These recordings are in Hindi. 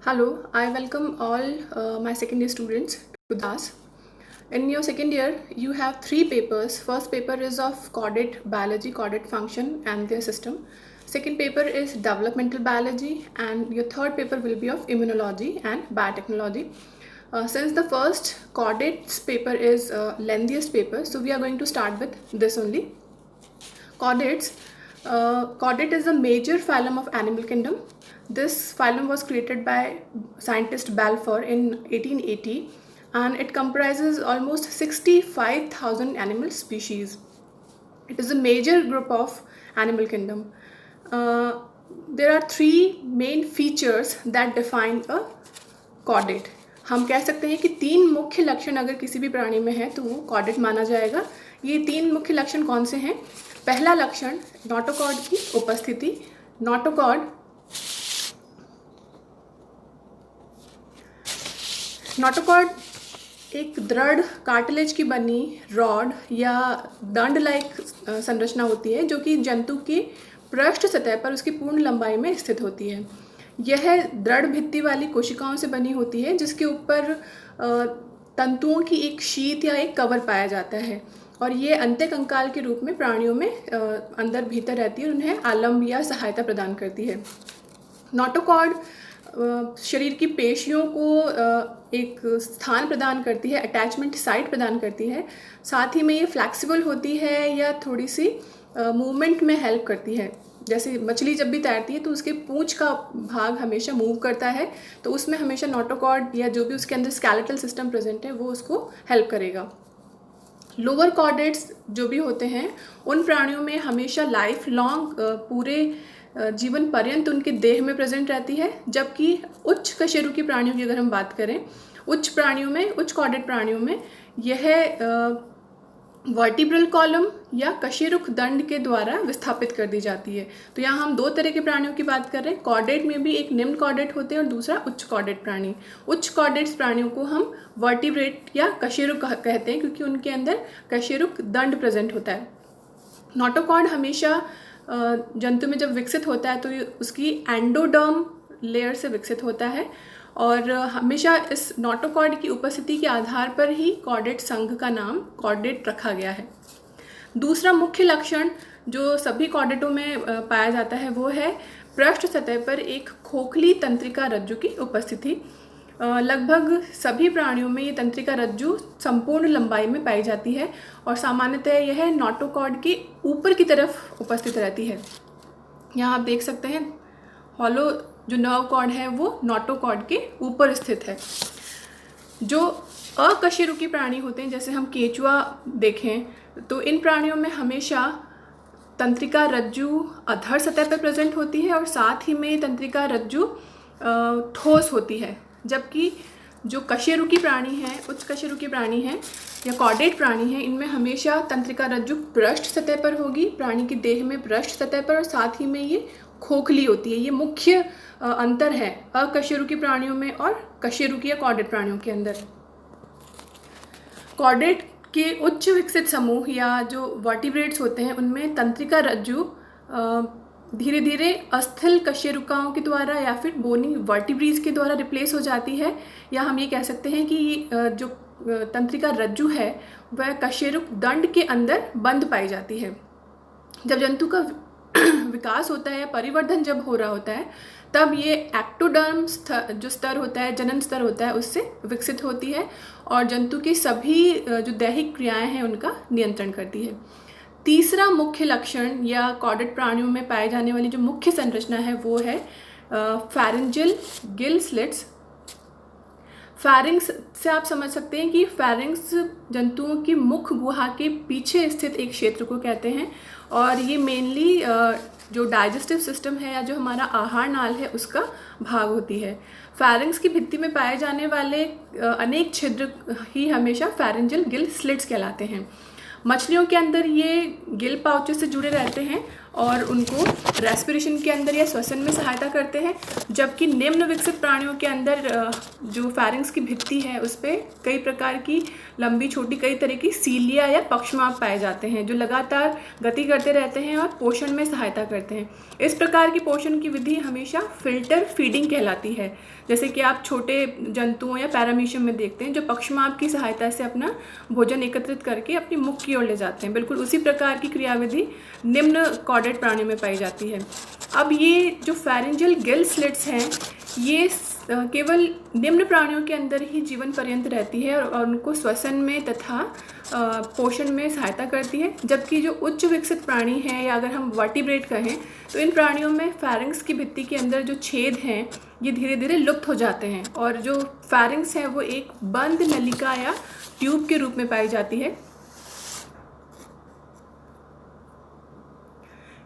Hello, I welcome all my second year students to class. In your second year, you have three papers. First paper is of chordate biology, chordate function and their system. Second paper is developmental biology, and your third paper will be of immunology and biotechnology. Since the first chordates paper is lengthiest paper, so we are going to start with this only. Chordates. Chordate is a major phylum of animal kingdom. This phylum was created by scientist Balfour in 1880, and it comprises almost 65,000 animal species. It is a major group of animal kingdom. There are three main features that define a chordate. हम कह सकते हैं कि तीन मुख्य लक्षण अगर किसी भी प्राणी में है तो वो कॉर्डेट माना जाएगा. ये तीन मुख्य लक्षण कौन से हैं? पहला लक्षण नोटोकॉर्ड की उपस्थिति. नोटोकॉर्ड एक दृढ़ कार्टिलेज की बनी रॉड या दंड लाइक संरचना होती है जो कि जंतु के पृष्ठ सतह पर उसकी पूर्ण लंबाई में स्थित होती है. यह दृढ़ भित्ति वाली कोशिकाओं से बनी होती है जिसके ऊपर तंतुओं की एक शीट या एक कवर पाया जाता है, और ये अंत्यकंकाल के रूप में प्राणियों में अंदर भीतर रहती है और उन्हें आलम्ब या सहायता प्रदान करती है. नोटोकॉर्ड शरीर की पेशियों को एक स्थान प्रदान करती है, अटैचमेंट साइट प्रदान करती है. साथ ही में ये फ्लैक्सिबल होती है या थोड़ी सी मूवमेंट में हेल्प करती है. जैसे मछली जब भी तैरती है तो उसके पूंछ का भाग हमेशा मूव करता है, तो उसमें हमेशा नोटोकॉर्ड या जो भी उसके अंदर स्केलेटल सिस्टम प्रेजेंट है वो उसको हेल्प करेगा. लोअर कॉर्डेट्स जो भी होते हैं उन प्राणियों में हमेशा लाइफ लॉन्ग पूरे जीवन पर्यंत उनके देह में प्रेजेंट रहती है, जबकि उच्च कशेरुकी प्राणियों की अगर हम बात करें, उच्च कॉर्डेट प्राणियों में यह वर्टिब्रल कॉलम या कशेरुक दंड के द्वारा विस्थापित कर दी जाती है. तो यहाँ हम दो तरह के प्राणियों की बात कर रहे हैं. कॉर्डेट में भी एक निम्न कॉर्डेट होते हैं और दूसरा उच्च कॉर्डेट प्राणी. उच्च कॉर्डेट्स प्राणियों को हम वर्टिब्रेट या कशेरुक कहते हैं क्योंकि उनके अंदर कशेरुक दंड प्रेजेंट होता है. नोटोकॉर्ड हमेशा जंतु में जब विकसित होता है तो उसकी एंडोडर्म लेयर से विकसित होता है, और हमेशा इस नोटोकॉर्ड की उपस्थिति के आधार पर ही कॉर्डेट संघ का नाम कॉर्डेट रखा गया है. दूसरा मुख्य लक्षण जो सभी कॉर्डेटों में पाया जाता है वो है पृष्ठ सतह पर एक खोखली तंत्रिका रज्जु की उपस्थिति. लगभग सभी प्राणियों में ये तंत्रिका रज्जु संपूर्ण लंबाई में पाई जाती है और सामान्यतः यह नोटोकॉर्ड के ऊपर की तरफ उपस्थित रहती है. यहाँ आप देख सकते हैं हॉलो जो नर्व कॉर्ड है वो नोटोकॉर्ड के ऊपर स्थित है. जो अकशेरुकी प्राणी होते हैं जैसे हम केंचुआ देखें तो इन प्राणियों में हमेशा तंत्रिका रज्जु अधर सतह पर प्रेजेंट होती है और साथ ही में तंत्रिका रज्जु ठोस होती है, जबकि जो कशेरुकी प्राणी हैं, उच्च कशेरुकी प्राणी हैं या कॉर्डेट प्राणी हैं, इनमें हमेशा तंत्रिका रज्जु पृष्ठ सतह पर होगी, प्राणी की देह में पृष्ठ सतह पर, और साथ ही में ये खोखली होती है. ये मुख्य अंतर है अकशेरुकी प्राणियों में और कशेरुकी या कॉर्डेट प्राणियों के अंदर. कॉर्डेट के उच्च विकसित समूह या जो वर्टिब्रेट्स होते हैं उनमें तंत्रिका रज्जु धीरे धीरे अस्थिल कशेरुकाओं के द्वारा या फिर बोनी वर्टिब्रीज के द्वारा रिप्लेस हो जाती है, या हम ये कह सकते हैं कि जो तंत्रिका रज्जु है वह कशेरुक दंड के अंदर बंद पाई जाती है. जब जंतु का विकास होता है, परिवर्धन जब हो रहा होता है, तब ये एक्टोडर्म जो स्तर होता है, जनन स्तर होता है, उससे विकसित होती है और जंतु की सभी जो दैहिक क्रियाएं हैं उनका नियंत्रण करती है. तीसरा मुख्य लक्षण या कॉर्डेट प्राणियों में पाए जाने वाली जो मुख्य संरचना है वो है फैरिंजियल गिल स्लिट्स. फैरिंग्स से आप समझ सकते हैं कि फैरिंग्स जंतुओं की मुख गुहा के पीछे स्थित एक क्षेत्र को कहते हैं, और ये मेनली जो डाइजेस्टिव सिस्टम है या जो हमारा आहार नाल है उसका भाग होती है. फैरिंग्स की भित्ति में पाए जाने वाले अनेक छिद्र ही हमेशा फैरिंजियल गिल स्लिट्स कहलाते हैं. मछलियों के अंदर ये गिल पाउचेस से जुड़े रहते हैं और उनको रेस्पिरेशन के अंदर या श्वसन में सहायता करते हैं, जबकि निम्न विकसित प्राणियों के अंदर जो फेरिंक्स की भित्ति है उस पर कई प्रकार की लंबी छोटी कई तरह की सीलिया या पक्षमार्ग पाए जाते हैं जो लगातार गति करते रहते हैं और पोषण में सहायता करते हैं। इस प्रकार की पोषण की विधि हमेशा फिल्टर फीडिंग कहलाती है, जैसे कि आप छोटे जंतुओं या पैरामीशियम में देखते हैं जो पक्षमार्ग की सहायता से अपना भोजन एकत्रित करके अपनी मुख की ओर ले जाते हैं। बिल्कुल उसी प्रकार की क्रियाविधि निम्न कॉर्डेट प्राणियों में पाई जाती है। अब ये जो फेरेंजियल गिल स्लिट्स हैं ये केवल निम्न प्राणियों के अंदर ही जीवन पर्यंत रहती है और उनको श्वसन में तथा पोषण में सहायता करती है, जबकि जो उच्च विकसित प्राणी हैं या अगर हम वर्टिब्रेट कहें तो इन प्राणियों में फेरिंक्स की भित्ति के अंदर जो छेद हैं ये धीरे धीरे लुप्त हो जाते हैं और जो फेरिंक्स है वो एक बंद नलिका या ट्यूब के रूप में पाई जाती है।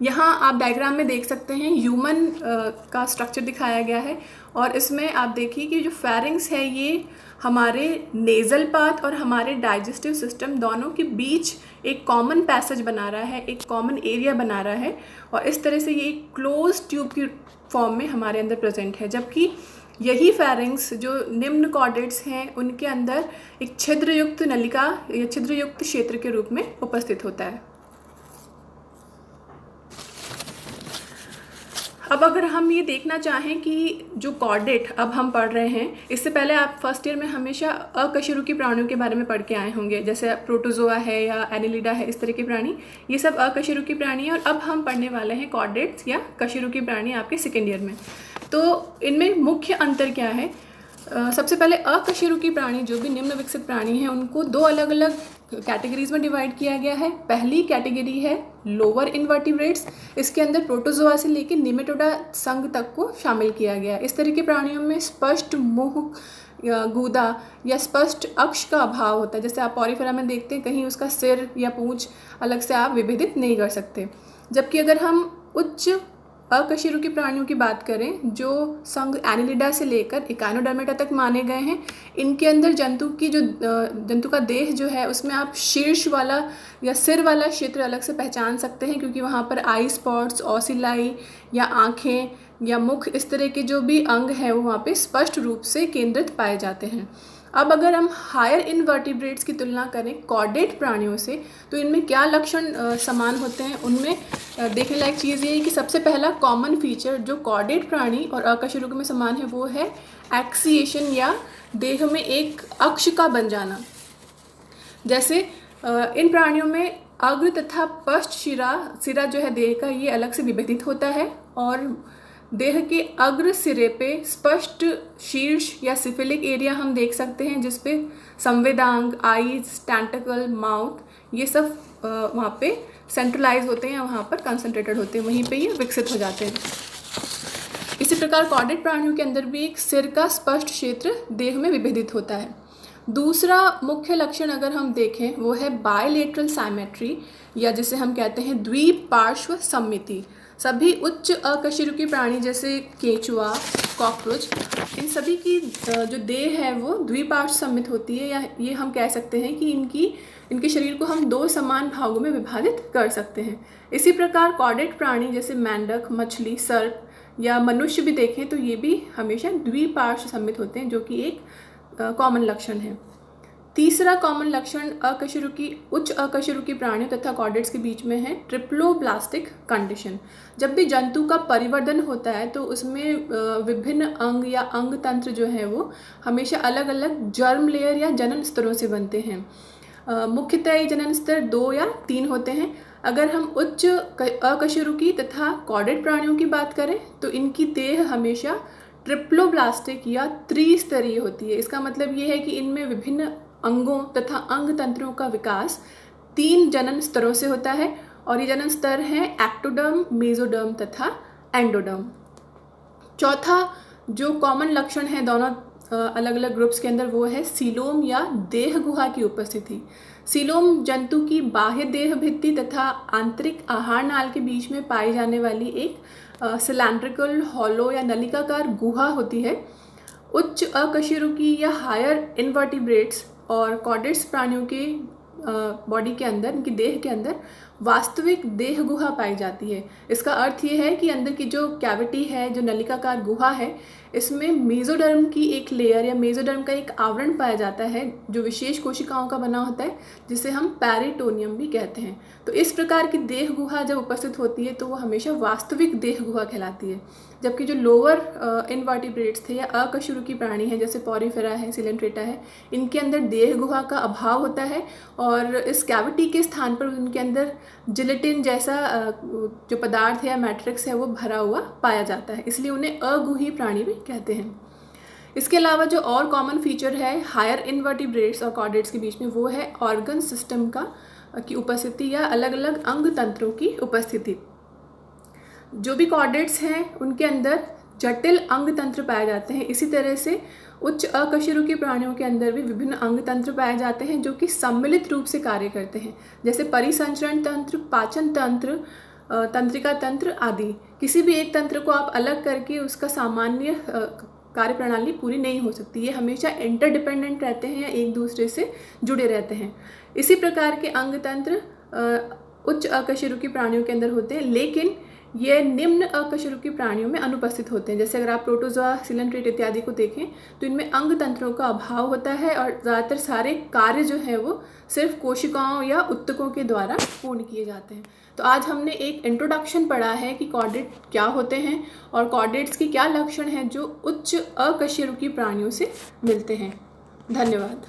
यहाँ आप डायग्राम में देख सकते हैं ह्यूमन का स्ट्रक्चर दिखाया गया है और इसमें आप देखिए कि जो फेरिंक्स है ये हमारे नेज़ल पाथ और हमारे डाइजेस्टिव सिस्टम दोनों के बीच एक कॉमन पैसेज बना रहा है, एक कॉमन एरिया बना रहा है और इस तरह से ये एक क्लोज ट्यूब की फॉर्म में हमारे अंदर प्रेजेंट है, जबकि यही फेरिंक्स जो निम्न कॉर्डेट्स हैं उनके अंदर एक छिद्रयुक्त नलिका या छिद्रयुक्त क्षेत्र के रूप में उपस्थित होता है। अब अगर हम ये देखना चाहें कि जो कॉर्डेट अब हम पढ़ रहे हैं, इससे पहले आप फर्स्ट ईयर में हमेशा अकशेरुकी प्राणियों के बारे में पढ़ के आए होंगे, जैसे प्रोटोजोआ है या एनिलिडा है, इस तरह के प्राणी, ये सब अकशेरुकी प्राणी हैं। और अब हम पढ़ने वाले हैं कॉर्डेट्स या कशेरुकी प्राणी आपके सेकेंड ईयर में। तो इनमें मुख्य अंतर क्या है? सबसे पहले अकशेरुकी प्राणी जो भी निम्न विकसित प्राणी हैं उनको दो अलग अलग कैटेगरीज में डिवाइड किया गया है। पहली कैटेगरी है लोअर इनवर्टिब्रेट्स, इसके अंदर प्रोटोजोआ से लेकर निमेटोडा संघ तक को शामिल किया गया है। इस तरह के प्राणियों में स्पष्ट मुंह गूदा या स्पष्ट अक्ष का अभाव होता है, जैसे आप पॉरीफेरा में देखते हैं कहीं उसका सिर या पूंछ अलग से आप विभेदित नहीं कर सकते। जबकि अगर हम उच्च अकशेरुकी प्राणियों की बात करें जो संघ एनिलिडा से लेकर इकाइनोडर्मेटा तक माने गए हैं, इनके अंदर जंतु का देह जो है उसमें आप शीर्ष वाला या सिर वाला क्षेत्र अलग से पहचान सकते हैं, क्योंकि वहाँ पर आई स्पॉट्स, ऑसिलाई या आँखें या मुख, इस तरह के जो भी अंग हैं वो वहाँ पे स्पष्ट रूप से केंद्रित पाए जाते हैं। अब अगर हम हायर इनवर्टिब्रेट्स की तुलना करें कॉर्डेट प्राणियों से तो इनमें क्या लक्षण समान होते हैं? उनमें देखने लायक चीज़ ये है कि सबसे पहला कॉमन फीचर जो कॉर्डेट प्राणी और अकशेरुकी में समान है वो है एक्सिएशन या देह में एक अक्ष का बन जाना। जैसे इन प्राणियों में अग्र तथा पश्च सिरा जो है देह का ये अलग से विभेदित होता है और देह के अग्र सिरे पे स्पष्ट शीर्ष या सिफिलिक एरिया हम देख सकते हैं, जिसपे संवेदांग, आईज, टेंटिकल, माउथ ये सब वहाँ पे सेंट्रलाइज होते हैं, वहाँ पर कंसंट्रेटेड होते हैं, वहीं पे ये विकसित हो जाते हैं। इसी प्रकार कॉर्डेट प्राणियों के अंदर भी एक सिर का स्पष्ट क्षेत्र देह में विभेदित होता है। दूसरा मुख्य लक्षण अगर हम देखें वो है बायलेटरल साइमेट्री या जिसे हम कहते हैं द्विपार्श्व सममिति। सभी उच्च अकशेरुकी प्राणी जैसे केंचुआ, कॉकरोच, इन सभी की जो देह है वो द्विपार्श्व सममित होती है, या ये हम कह सकते हैं कि इनके शरीर को हम दो समान भागों में विभाजित कर सकते हैं। इसी प्रकार कॉर्डेट प्राणी जैसे मेंढक, मछली, सर्प या मनुष्य भी देखें तो ये भी हमेशा द्विपार्श्व सममित होते हैं, जो कि एक कॉमन लक्षण है। तीसरा कॉमन लक्षण उच्च अकशेरुकी प्राणियों तथा कॉर्डेट्स के बीच में है ट्रिप्लोब्लास्टिक कंडीशन। जब भी जंतु का परिवर्धन होता है तो उसमें विभिन्न अंग या अंग तंत्र जो है वो हमेशा अलग अलग जर्म लेयर या जनन स्तरों से बनते हैं। मुख्यतः ये जनन स्तर 2 या 3 होते हैं। अगर हम उच्च अकशेरुकी तथा कॉर्डेट प्राणियों की बात करें तो इनकी देह हमेशा ट्रिप्लोब्लास्टिक या त्रिस्तरीय होती है। इसका मतलब ये है कि इनमें विभिन्न अंगों तथा अंग तंत्रों का विकास 3 जनन स्तरों से होता है और ये जनन स्तर हैं एक्टोडर्म, मेसोडर्म तथा एंडोडर्म। चौथा जो कॉमन लक्षण है दोनों अलग अलग ग्रुप्स के अंदर वो है सीलोम या देह गुहा की उपस्थिति। सीलोम जंतु की बाह्य देह भित्ति तथा आंतरिक आहार नाल के बीच में पाई जाने वाली एक सिलेंड्रिकल, हॉलो या नलिकाकार गुहा होती है। उच्च अकशेरुकी या हायर इनवर्टिब्रेट्स और कॉर्डेट्स प्राणियों के बॉडी के अंदर, इनकी देह के अंदर वास्तविक देह गुहा पाई जाती है। इसका अर्थ ये है कि अंदर की जो कैविटी है, जो नलिकाकार गुहा है, इसमें मेसोडर्म की एक लेयर या मेसोडर्म का एक आवरण पाया जाता है जो विशेष कोशिकाओं का बना होता है, जिसे हम पेरिटोनियम भी कहते हैं। तो इस प्रकार की देह गुहा जब उपस्थित होती है तो वो हमेशा वास्तविक देह गुहा कहलाती है। जबकि जो लोअर इनवर्टिब्रेट्स थे या अकशेरुकी प्राणी हैं, जैसे पॉरीफेरा है, सिलेंट्रेटा है, इनके अंदर देह गुहा का अभाव होता है और इस कैविटी के स्थान पर उनके अंदर जिलेटिन जैसा जो पदार्थ है या मैट्रिक्स है वो भरा हुआ पाया जाता है, इसलिए उन्हें अगुही प्राणी भी कहते हैं। इसके अलावा जो और कॉमन फीचर है हायर इनवर्टिब्रेट्स और कॉर्डेट्स के बीच में, वो है ऑर्गन सिस्टम की उपस्थिति या अलग अलग अंग तंत्रों की उपस्थिति। जो भी कॉर्डेट्स हैं उनके अंदर जटिल अंग तंत्र पाए जाते हैं। इसी तरह से उच्च अकशेरुकी प्राणियों के अंदर भी विभिन्न अंग तंत्र पाए जाते हैं जो कि सम्मिलित रूप से कार्य करते हैं, जैसे परिसंचरण तंत्र, पाचन तंत्र, तंत्रिका तंत्र आदि। किसी भी एक तंत्र को आप अलग करके उसका सामान्य कार्य प्रणाली पूरी नहीं हो सकती। ये हमेशा इंटरडिपेंडेंट रहते हैं या एक दूसरे से जुड़े रहते हैं। इसी प्रकार के अंग तंत्र उच्च अकशेरुकी प्राणियों के अंदर होते हैं, लेकिन ये निम्न अकशेरुकी प्राणियों में अनुपस्थित होते हैं। जैसे अगर आप प्रोटोजोआ, सिलेंट्रेट इत्यादि को देखें तो इनमें अंग तंत्रों का अभाव होता है और ज़्यादातर सारे कार्य जो है वो सिर्फ कोशिकाओं या उत्तकों के द्वारा पूर्ण किए जाते हैं। तो आज हमने एक इंट्रोडक्शन पढ़ा है कि कॉर्डेट क्या होते हैं और कॉर्डेट्स की क्या लक्षण हैं जो उच्च अकशेरुकी प्राणियों से मिलते हैं। धन्यवाद।